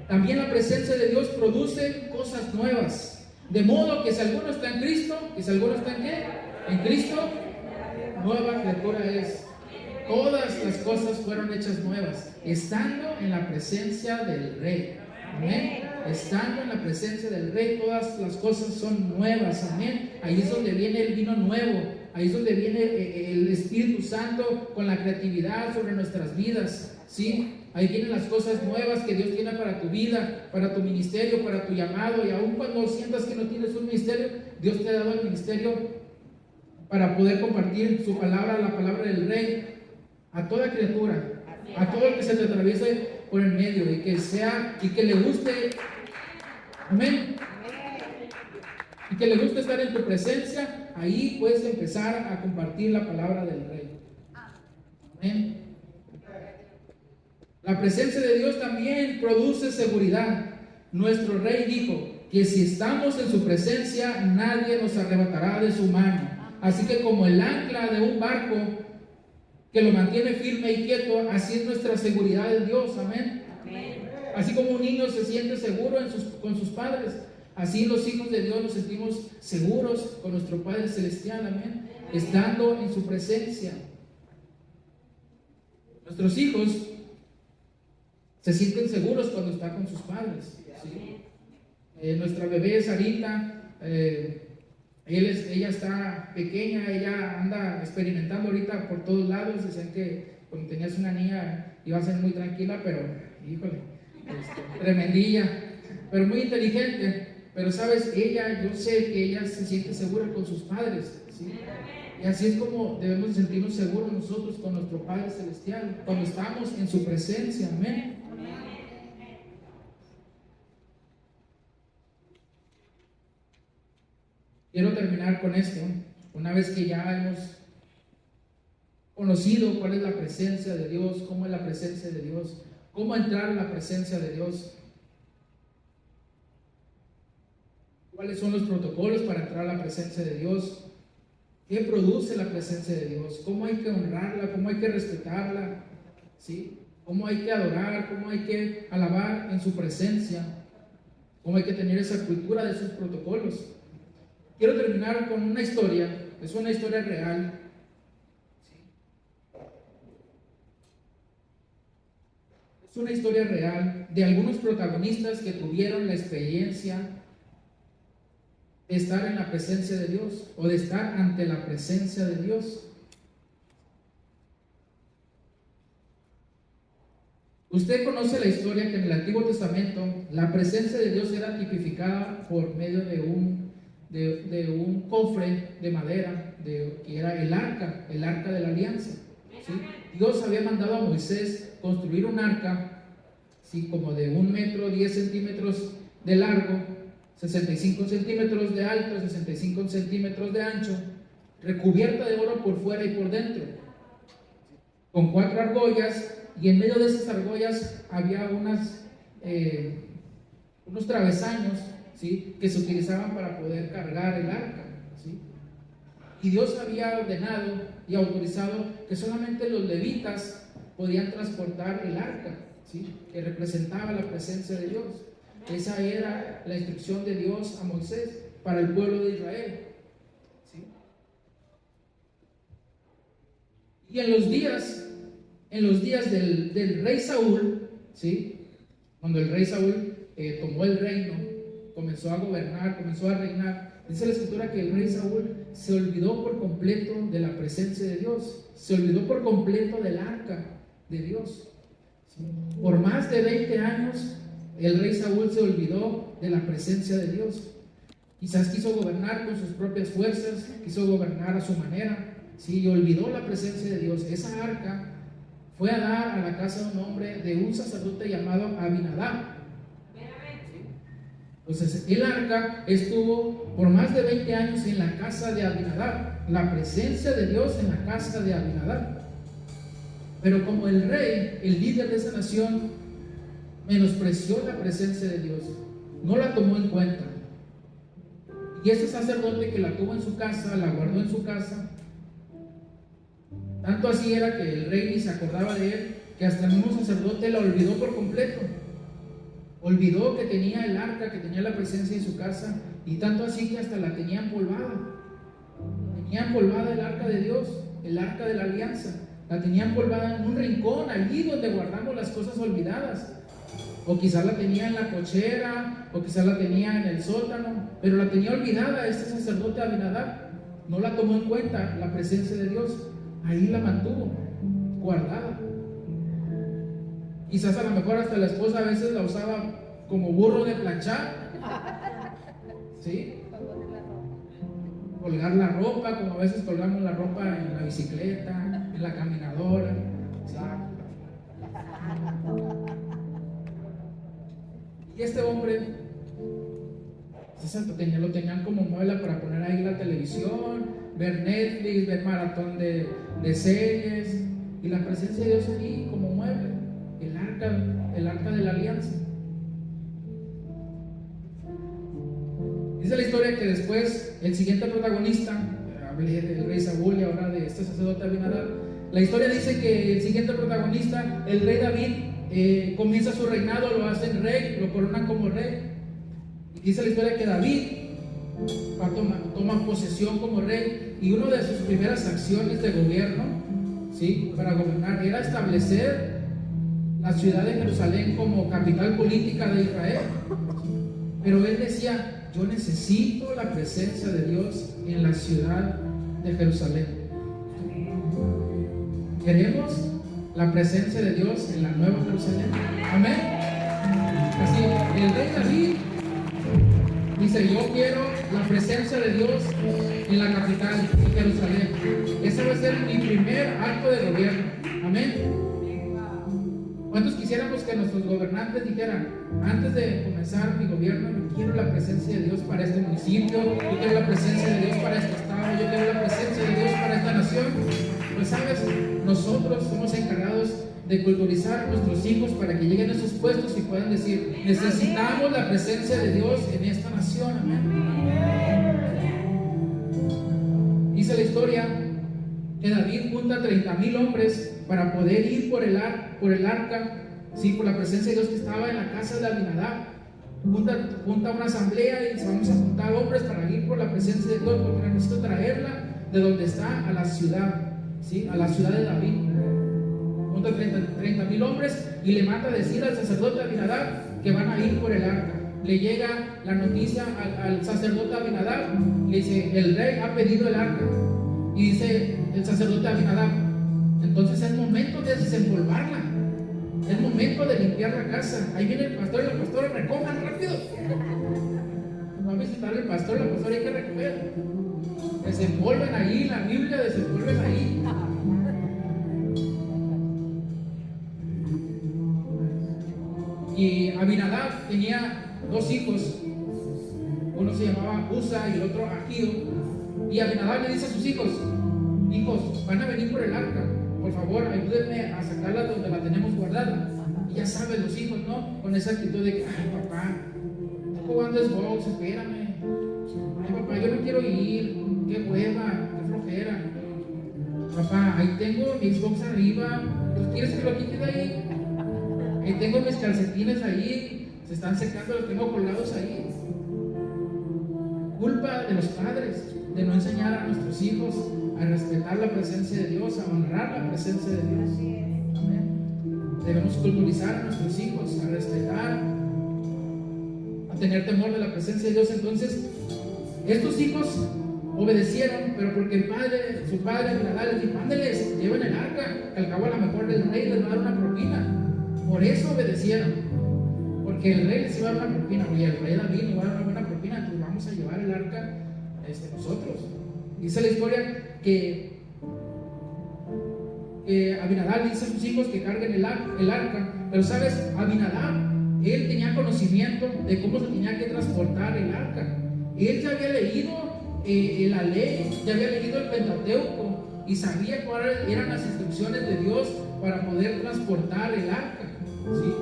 También la presencia de Dios produce cosas nuevas. De modo que si alguno está en Cristo, que si alguno está en ¿qué? En Cristo, nueva criatura es. Todas las cosas fueron hechas nuevas, estando en la presencia del Rey. Amén. Estando en la presencia del Rey, todas las cosas son nuevas. Amén. Ahí es donde viene el vino nuevo. Ahí es donde viene el Espíritu Santo con la creatividad sobre nuestras vidas. ¿Sí? Ahí vienen las cosas nuevas que Dios tiene para tu vida, para tu ministerio, para tu llamado. Y aun cuando sientas que no tienes un ministerio, Dios te ha dado el ministerio para poder compartir su palabra, la palabra del Rey, a toda criatura, a todo el que se te atraviese por el medio y que sea, y que le guste, amén, y que le guste estar en tu presencia. Ahí puedes empezar a compartir la palabra del Rey. Amén. La presencia de Dios también produce seguridad. Nuestro Rey dijo que si estamos en su presencia, nadie nos arrebatará de su mano. Así que como el ancla de un barco que lo mantiene firme y quieto, así es nuestra seguridad en Dios. Amén. Así como un niño se siente seguro con sus padres, así los hijos de Dios nos sentimos seguros con nuestro Padre Celestial. Amén. Estando en su presencia. Nuestros hijos se sienten seguros cuando están con sus padres. ¿Sí? Nuestra bebé Sarita, ella está pequeña, ella anda experimentando ahorita por todos lados. Decían que cuando tenías una niña iba a ser muy tranquila, pero híjole, tremendilla, pero muy inteligente. Pero sabes, yo sé que ella se siente segura con sus padres. ¿Sí? Y así es como debemos sentirnos seguros nosotros con nuestro Padre Celestial, cuando estamos en su presencia. Amén. Quiero terminar con esto. Una vez que ya hemos conocido cuál es la presencia de Dios, cómo es la presencia de Dios, cómo entrar en la presencia de Dios, cuáles son los protocolos para entrar a la presencia de Dios, qué produce la presencia de Dios, cómo hay que honrarla, cómo hay que respetarla, ¿sí? Cómo hay que adorar, cómo hay que alabar en su presencia, cómo hay que tener esa cultura de sus protocolos. Quiero terminar con una historia, es una historia real. Es una historia real de algunos protagonistas que tuvieron la experiencia de estar en la presencia de Dios o de estar ante la presencia de Dios. Usted conoce la historia que en el Antiguo Testamento la presencia de Dios era tipificada por medio de un cofre de madera, que era el arca de la alianza. ¿Sí? Dios había mandado a Moisés construir un arca, ¿sí? Como de 1 metro 10 centímetros de largo, 65 centímetros de alto, 65 centímetros de ancho, recubierta de oro por fuera y por dentro, con 4 argollas, y en medio de esas argollas había unos travesaños, ¿sí? Que se utilizaban para poder cargar el arca. ¿Sí? Y Dios había ordenado y autorizado que solamente los levitas podían transportar el arca, ¿sí? Que representaba la presencia de Dios. Esa era la instrucción de Dios a Moisés para el pueblo de Israel. ¿Sí? Y en los días del rey Saúl, ¿sí? Cuando el rey Saúl tomó el reino, comenzó a gobernar, comenzó a reinar, dice la escritura que el rey Saúl se olvidó por completo de la presencia de Dios, se olvidó por completo del arca de Dios. ¿Sí? Por más de 20 años el rey Saúl se olvidó de la presencia de Dios. Quizás quiso gobernar con sus propias fuerzas, quiso gobernar a su manera, ¿sí? Y olvidó la presencia de Dios. Esa arca fue a dar a la casa de un hombre, de un sacerdote llamado Abinadab. Entonces el arca estuvo por más de 20 años en la casa de Abinadab, la presencia de Dios en la casa de Abinadab. Pero como el rey, el líder de esa nación, menospreció la presencia de Dios, no la tomó en cuenta. Y ese sacerdote que la tuvo en su casa, la guardó en su casa, tanto así era que el rey ni se acordaba de él, que hasta el mismo sacerdote la olvidó por completo. Olvidó que tenía el arca, que tenía la presencia en su casa, y tanto así que hasta la tenía empolvada. Tenía empolvada el arca de Dios, el arca de la alianza. La tenía empolvada en un rincón, allí donde guardamos las cosas olvidadas. O quizás la tenía en la cochera, o quizás la tenía en el sótano, pero la tenía olvidada este sacerdote Abinadab. No la tomó en cuenta la presencia de Dios. Ahí la mantuvo guardada. Quizás a lo mejor hasta la esposa a veces la usaba como burro de planchar, ¿sí? Colgar la ropa, como a veces colgamos la ropa en la bicicleta, en la caminadora, ¿sí? Y este hombre, lo tenían como mueble para poner ahí la televisión, ver Netflix, ver maratón de series, y la presencia de Dios ahí como mueble, el arca de la alianza. Dice la historia que después el siguiente protagonista, hablé del rey Saúl y ahora de este sacerdote Abinadab, la historia dice que el siguiente protagonista, el rey David, comienza su reinado, lo hacen rey, lo coronan como rey. Y dice la historia que David toma posesión como rey, y una de sus primeras acciones de gobierno, ¿sí?, para gobernar era establecer la ciudad de Jerusalén como capital política de Israel. Pero él decía: yo necesito la presencia de Dios en la ciudad de Jerusalén. Queremos la presencia de Dios en la nueva Jerusalén. Amén. Así, el rey David dice: yo quiero la presencia de Dios en la capital, en Jerusalén. Ese va a ser mi primer acto de gobierno. Amén. ¿Cuántos quisiéramos que nuestros gobernantes dijeran: antes de comenzar mi gobierno, yo quiero la presencia de Dios para este municipio, yo quiero la presencia de Dios para este estado, yo quiero la presencia de Dios para esta nación? Pues sabes, nosotros somos encargados de culturizar a nuestros hijos para que lleguen a esos puestos y puedan decir: necesitamos la presencia de Dios en esta nación. Dice la historia que David junta 30,000 hombres para poder ir por el arca, ¿sí?, por la presencia de Dios que estaba en la casa de Abinadab. Junta una asamblea y dice: vamos a juntar hombres para ir por la presencia de Dios, porque necesito traerla de donde está a la ciudad, ¿sí?, a la ciudad de David. Junta 30,000 hombres y le manda a decir al sacerdote Abinadab que van a ir por el arca. Le llega la noticia al sacerdote Abinadab, le dice: el rey ha pedido el arca. Y dice el sacerdote Abinadab: entonces es momento de desempolvarla, es momento de limpiar la casa. Ahí viene el pastor y la pastora: recojan rápido. Va a visitar el pastor, la pastora: hay que recoger. Desenvuelven ahí la Biblia, desenvuelven ahí. Y Abinadab tenía 2 hijos, uno se llamaba Usa y el otro Agío. Y Abinadab le dice a sus hijos: hijos, van a venir por el arca, por favor ayúdenme a sacarla donde la tenemos guardada. Y ya saben los hijos, ¿no?, con esa actitud de que: ay papá, estoy jugando Xbox, espérame. Ay papá, yo no quiero ir, qué hueva, qué flojera. Papá, ahí tengo mi Xbox arriba, ¿tú quieres que lo quite de ahí? Ahí tengo mis calcetines ahí, se están secando, los tengo colgados ahí. Culpa de los padres de no enseñar a nuestros hijos a respetar la presencia de Dios, a honrar la presencia de Dios. Amén. Debemos culturizar a nuestros hijos a respetar, a tener temor de la presencia de Dios. Entonces, estos hijos obedecieron, pero porque su padre Abinadab les dijo: ándeles, lleven el arca, que al cabo a lo mejor el rey les va a dar una propina. Por eso obedecieron, porque el rey les iba a dar una propina. Oye, el rey David nos va a dar una buena propina, entonces vamos a llevar el arca nosotros. Dice la historia que Abinadab dice a sus hijos que carguen el arca. Pero sabes, Abinadab él tenía conocimiento de cómo se tenía que transportar el arca. Él ya había leído la ley, ya había leído el Pentateuco y sabía cuáles eran las instrucciones de Dios para poder transportar el arca, ¿sí?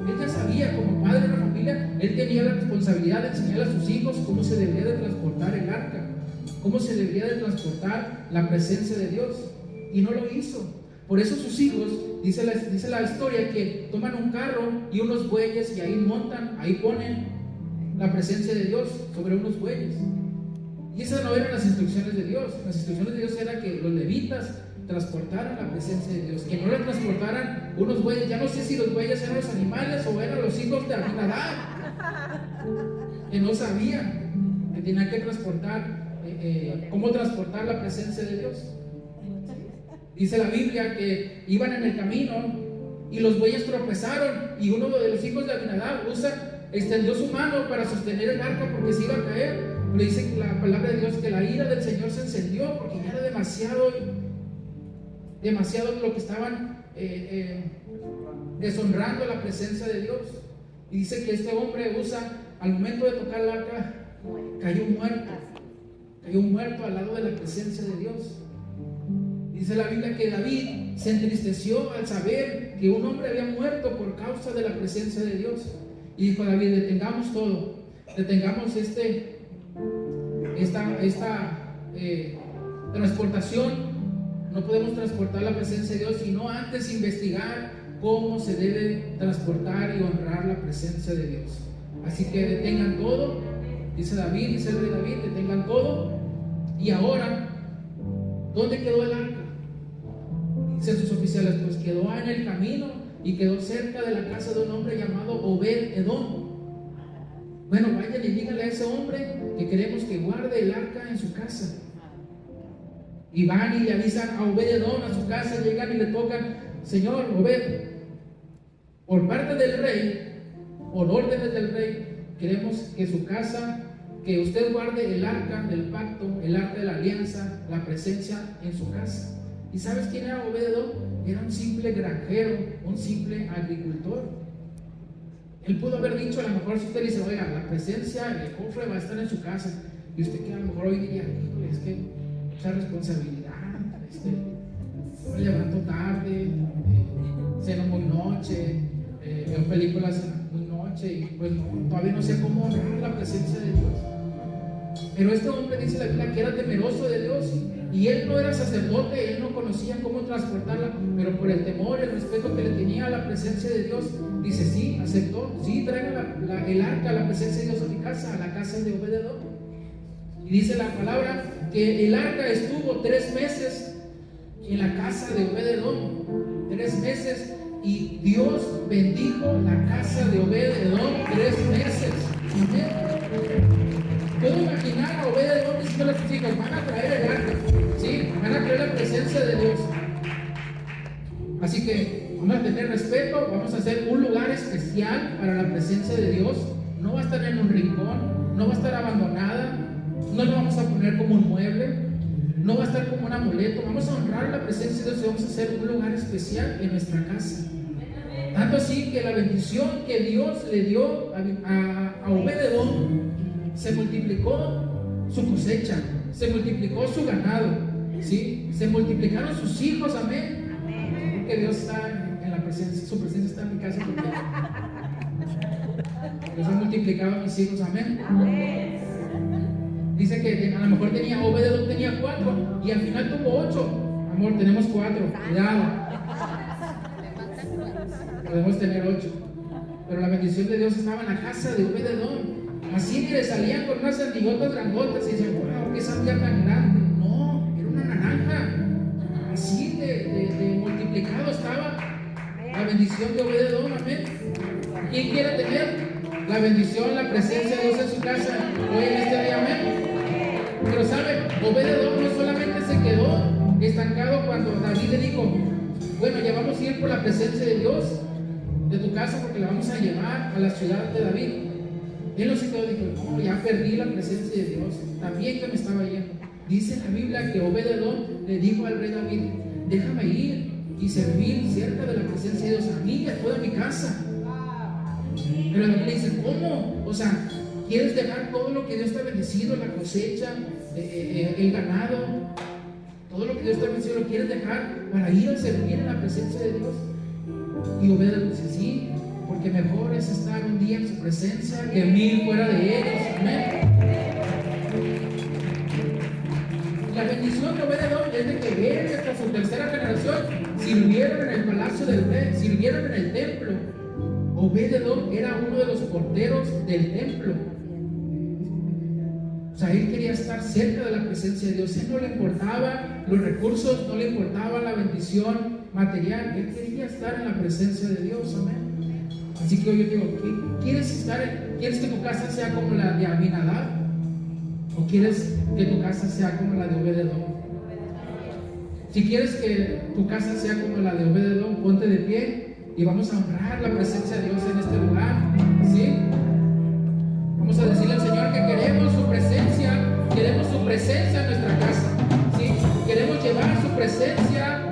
Él ya sabía, como padre de la familia, él tenía la responsabilidad de enseñar a sus hijos cómo se debería de transportar el arca, cómo se debería de transportar la presencia de Dios, y no lo hizo. Por eso sus hijos, dice la historia, que toman un carro y unos bueyes y ahí montan, ahí ponen la presencia de Dios sobre unos bueyes. Y esas no eran las instrucciones de Dios. Las instrucciones de Dios era que los levitas transportaran la presencia de Dios, que no la transportaran unos bueyes. Ya no sé si los bueyes eran los animales o eran los hijos de Aminadab, que no sabían que tenían que transportar, cómo transportar la presencia de Dios. Dice la Biblia que iban en el camino y los bueyes tropezaron y uno de los hijos de Aminadab extendió su mano para sostener el arca porque se iba a caer. Pero dice la palabra de Dios que la ira del Señor se encendió porque ya era demasiado lo que estaban deshonrando la presencia de Dios. Y dice que este hombre al momento de tocar el arca, cayó muerto al lado de la presencia de Dios. Dice la Biblia que David se entristeció al saber que un hombre había muerto por causa de la presencia de Dios. Y dijo David: detengamos todo, detengamos esta transportación. No podemos transportar la presencia de Dios sino antes investigar cómo se debe transportar y honrar la presencia de Dios. Así que detengan todo, dice el rey David, detengan todo. Y ahora, ¿dónde quedó el arca? Dicen sus oficiales: pues quedó en el camino y quedó cerca de la casa de un hombre llamado Obed-Edom. Bueno, vayan y díganle a ese hombre que queremos que guarde el arca en su casa. Y van y le avisan a Obed-Edom a su casa, llegan y le tocan: señor Obed, por parte del rey, por órdenes del rey, queremos que su casa, que usted guarde el arca del pacto, el arca de la alianza, la presencia en su casa. ¿Y sabes quién era Obed-Edom? Era un simple granjero, un simple agricultor. Él pudo haber dicho, a lo mejor, si usted le dice: oiga, la presencia, el cofre va a estar en su casa, y usted que a lo mejor hoy diría: es que mucha responsabilidad, me levanto tarde, ceno muy noche, veo películas muy noche, y pues todavía no sé cómo honrar la presencia de Dios. Pero este hombre, dice la Biblia, que era temeroso de Dios, y él no era sacerdote, él no conocía cómo transportarla, pero por el temor y el respeto que le tenía a la presencia de Dios, dice: sí, aceptó, sí, traiga el arca, la presencia de Dios a mi casa, a la casa de Obed-Edom. Y dice la palabra que el arca estuvo 3 meses en la casa de Obed-Edom, 3 meses, y Dios bendijo la casa de Obed-Edom 3 meses. Puedo imaginar a Obed-Edom diciendo a sus hijos: van a traer el arca, ¿sí? Van a traer la presencia de Dios. Así que vamos a tener respeto, vamos a hacer un lugar especial para la presencia de Dios. No va a estar en un rincón, no va a estar abandonada, no lo vamos a poner como un mueble, no va a estar como un amuleto. Vamos a honrar la presencia de Dios y vamos a hacer un lugar especial en nuestra casa. Tanto así que la bendición que Dios le dio a Obed-Edom, se multiplicó su cosecha, se multiplicó su ganado, ¿sí? Se multiplicaron sus hijos, amén. Porque Dios está en la presencia, su presencia está en mi casa, porque Dios ha multiplicado a mis hijos, amén. Dice que a lo mejor Obed-Edom tenía 4 y al final tuvo 8. Amor, tenemos 4, cuidado. Podemos tener 8, pero la bendición de Dios estaba en la casa de Obed-Edom. Así que le salían con unas sandigotas grandotas y decían: wow, qué sandía tan grande. No, era una naranja. Así de multiplicado estaba la bendición de Obed-Edom, amén. ¿Quién quiere tener la bendición, la presencia de Dios en su casa hoy en este día, amén? Pero sabe, Obed-Edom no solamente se quedó estancado cuando David le dijo: bueno, ya vamos a ir por la presencia de Dios de tu casa porque la vamos a llevar a la ciudad de David. Él no se quedó, dijo: no, ya perdí la presencia de Dios, también que me estaba yendo. Dice la Biblia que Obed-Edom le dijo al rey David: déjame ir y servir cerca de la presencia de Dios, a mí y a toda mi casa. Pero David le dice, ¿cómo? O sea, ¿quieres dejar todo lo que Dios te ha bendecido, la cosecha, el ganado, todo lo que Dios te ha bendecido, lo quieres dejar para ir a servir en la presencia de Dios? Y Obed le dice, sí, porque mejor es estar un día en su presencia que 1000 fuera de ellos. Amén. La bendición de Obed-Edom es de que él hasta su tercera generación sirvieron en el palacio del rey, sirvieron en el templo. Obed-Edom era uno de los porteros del templo. O sea, él quería estar cerca de la presencia de Dios. A él no le importaban los recursos, no le importaba la bendición material. Él quería estar en la presencia de Dios. Amén. Así que hoy yo digo, ¿quieres que tu casa sea como la de Abinadab? ¿O quieres que tu casa sea como la de Obed-Edom? Si quieres que tu casa sea como la de Obed-Edom, ponte de pie y vamos a honrar la presencia de Dios en este lugar. ¿Sí? Vamos a decirle al Señor que queremos su presencia en nuestra casa. ¿Sí? Queremos llevar su presencia